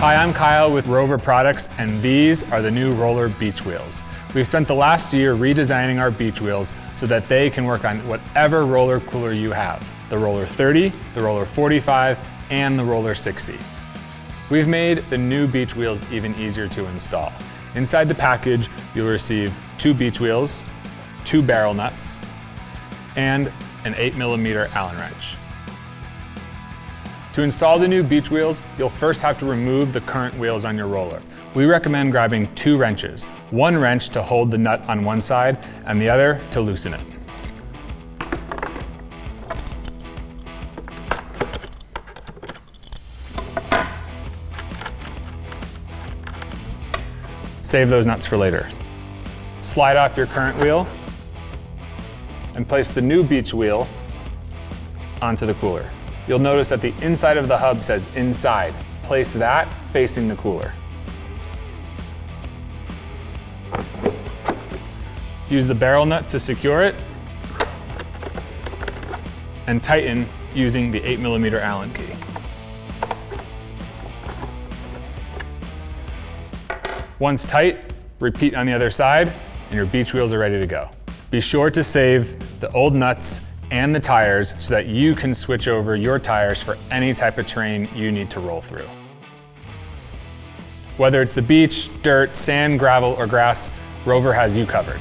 Hi, I'm Kyle with RollR Products, and these are the new RollR beach wheels. We've spent the last year redesigning our beach wheels so that they can work on whatever RollR Cooler you have. The RollR 30, the RollR 45, and the RollR 60. We've made the new beach wheels even easier to install. Inside the package, you'll receive 2 beach wheels, 2 barrel nuts, and an 8mm Allen wrench. To install the new beach wheels, you'll first have to remove the current wheels on your roller. We recommend grabbing 2 wrenches, one wrench to hold the nut on one side and the other to loosen it. Save those nuts for later. Slide off your current wheel and place the new beach wheel onto the cooler. You'll notice that the inside of the hub says inside. Place that facing the cooler. Use the barrel nut to secure it and tighten using the 8mm Allen key. Once tight, repeat on the other side and your beach wheels are ready to go. Be sure to save the old nuts and the tires so that you can switch over your tires for any type of terrain you need to roll through. Whether it's the beach, dirt, sand, gravel, or grass, RollR has you covered.